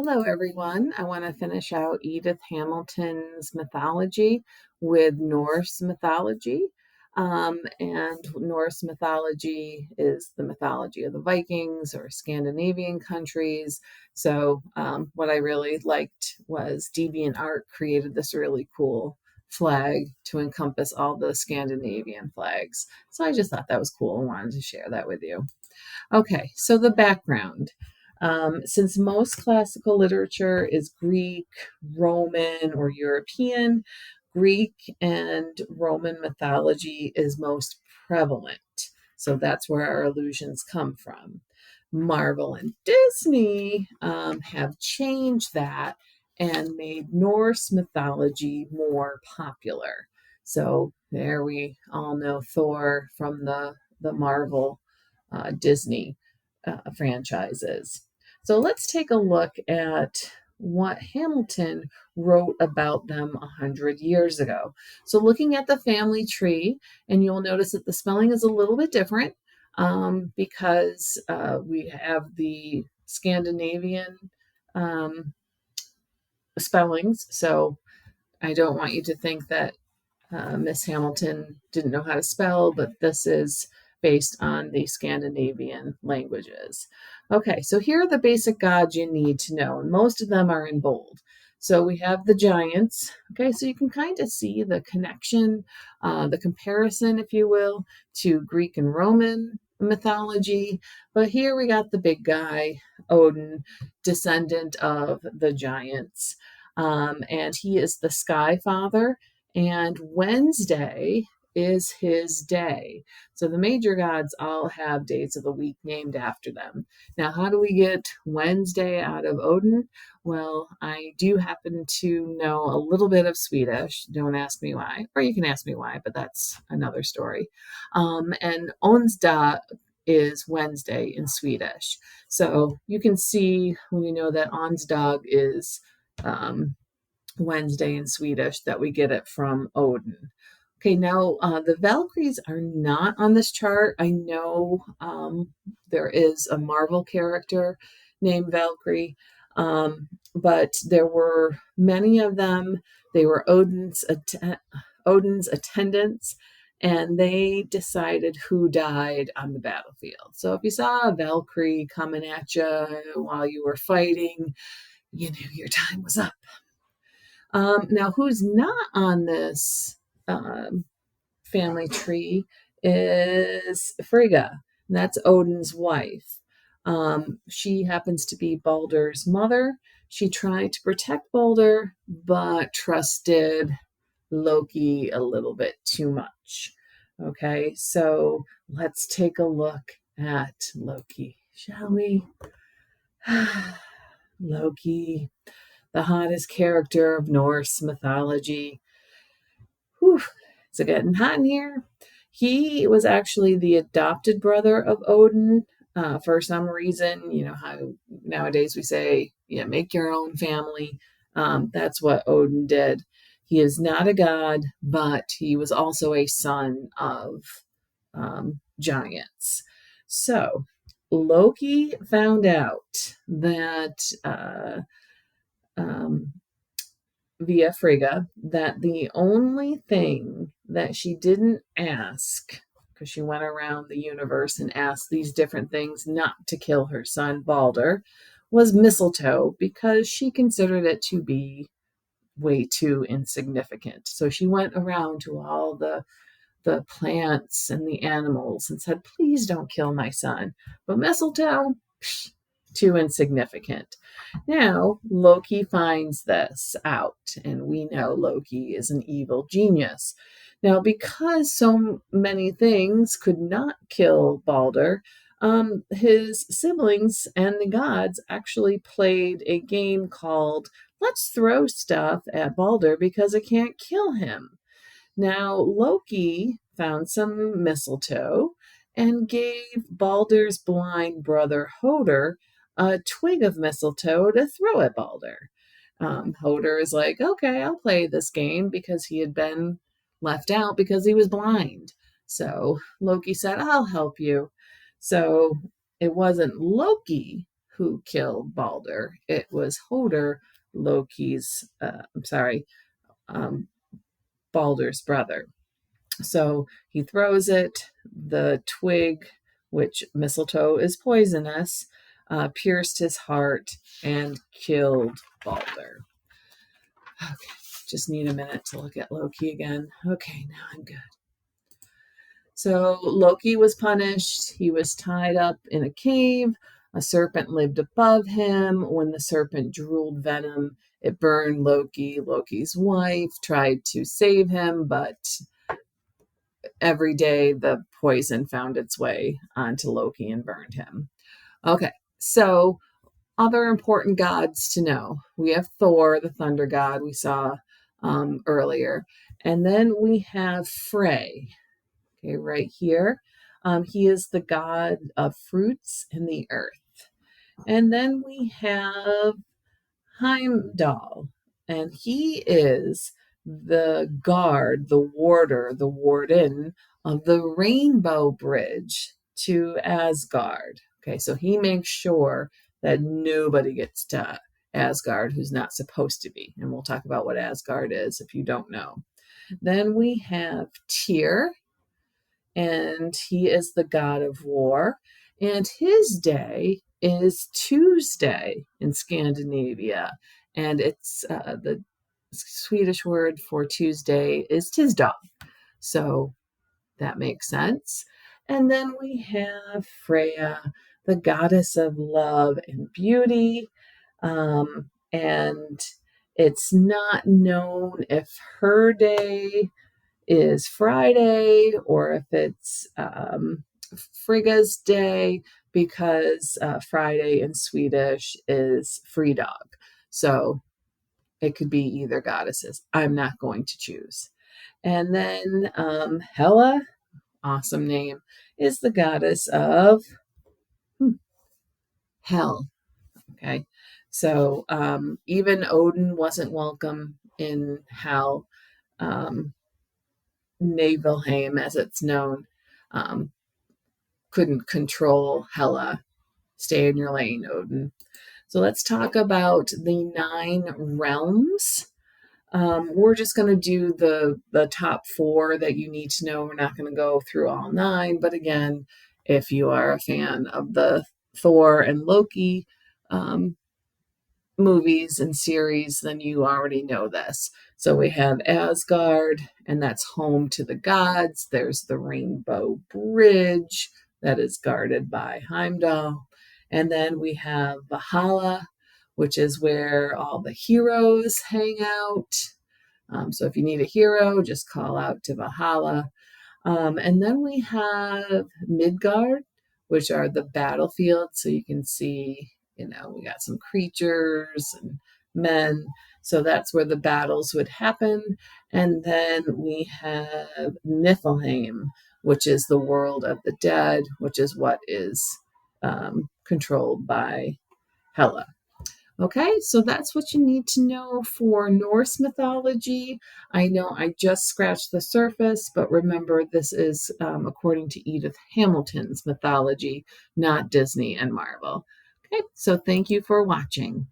Hello, everyone. I want to finish out Edith Hamilton's mythology with Norse mythology. And Norse mythology is the mythology of the Vikings or Scandinavian countries. So, what I really liked was DeviantArt created this really cool flag to encompass all the Scandinavian flags. So, I just thought that was cool and wanted to share that with you. Okay, so the background. Since most classical literature is Greek, Roman, or European, Greek and Roman mythology is most prevalent. So that's where our allusions come from. Marvel and Disney have changed that and made Norse mythology more popular. So there we all know Thor from the Marvel Disney franchises. So let's take a look at what Hamilton wrote about them 100 years ago. So looking at the family tree, and you'll notice that the spelling is a little bit different because we have the Scandinavian spellings. So I don't want you to think that Miss Hamilton didn't know how to spell, but this is based on the Scandinavian languages. Okay, so here are the basic gods you need to know, and most of them are in bold. So we have the giants. Okay, so you can kind of see the connection, the comparison, if you will, to Greek and Roman mythology. But here we got the big guy, Odin, descendant of the giants. And he is the sky father, and Wednesday is his day. So the major gods all have days of the week named after them. Now, how do we get Wednesday out of Odin? Well, I do happen to know a little bit of Swedish. Don't ask me why, or you can ask me why, but that's another story. And onsdag is Wednesday in Swedish. So you can see when you know that onsdag is Wednesday in Swedish that we get it from Odin. Okay, now the Valkyries are not on this chart. I know there is a Marvel character named Valkyrie, but there were many of them. They were Odin's attendants, and they decided who died on the battlefield. So if you saw a Valkyrie coming at you while you were fighting, you knew your time was up. Now, who's not on this family tree is Frigga. And that's Odin's wife. She happens to be Balder's mother. She tried to protect Balder, but trusted Loki a little bit too much. Okay, so let's take a look at Loki, shall we? Loki, the hottest character of Norse mythology. Whew, is it getting hot in here? He was actually the adopted brother of Odin for some reason. You know how nowadays we say, yeah, make your own family. That's what Odin did. He is not a god, but he was also a son of giants. So Loki found out that via Frigga that the only thing that she didn't ask, because she went around the universe and asked these different things not to kill her son Balder, was mistletoe, because she considered it to be way too insignificant. So she went around to all the plants and the animals and said, please don't kill my son. But mistletoe, psh, too insignificant. Now, Loki finds this out, and we know Loki is an evil genius. Now, because so many things could not kill Balder, his siblings and the gods actually played a game called Let's Throw Stuff at Balder because it can't kill him. Now, Loki found some mistletoe and gave Balder's blind brother Hoder a twig of mistletoe to throw at Balder. Hoder is like, okay, I'll play this game because he had been left out because he was blind. So Loki said, I'll help you. So it wasn't Loki who killed Balder. It was Hoder, Loki's, um, Balder's brother. So he throws it, the twig, which mistletoe is poisonous, pierced his heart and killed Balder. Okay, just need a minute to look at Loki again. Okay, now I'm good. So Loki was punished. He was tied up in a cave. A serpent lived above him. When the serpent drooled venom, it burned Loki. Loki's wife tried to save him, but every day the poison found its way onto Loki and burned him. Okay, so other important gods to know. We have Thor, the thunder god we saw earlier. And then we have Frey, okay, right here. He is the god of fruits in the earth. And then we have Heimdall, and he is the guard, the warder, the warden of the Rainbow Bridge to Asgard. Okay, so he makes sure that nobody gets to Asgard who's not supposed to be. And we'll talk about what Asgard is if you don't know. Then we have Tyr, and he is the god of war. And his day is Tuesday in Scandinavia. And it's the Swedish word for Tuesday is tisdag. So that makes sense. And then we have Freya, the goddess of love and beauty. And it's not known if her day is Friday or if it's Frigga's day, because Friday in Swedish is Fredag. So it could be either goddesses. I'm not going to choose. And then Hela, awesome name, is the goddess of hell. Okay. So even Odin wasn't welcome in hell. Nibelheim, as it's known, couldn't control Hela. Stay in your lane, Odin. So let's talk about the 9 realms. We're just going to do the top 4 that you need to know. We're not going to go through all 9, but again, if you are a fan of the Thor and Loki movies and series, then you already know this. So we have Asgard, and that's home to the gods. There's the Rainbow Bridge that is guarded by Heimdall. And then we have Valhalla, which is where all the heroes hang out. So if you need a hero, just call out to Valhalla. And then we have Midgard, which are the battlefields. So you can see, we got some creatures and men. So that's where the battles would happen. And then we have Niflheim, which is the world of the dead, which is what is controlled by Hela. Okay, so that's what you need to know for Norse mythology. I know I just scratched the surface, but remember, this is according to Edith Hamilton's mythology, not Disney and Marvel. Okay, so thank you for watching.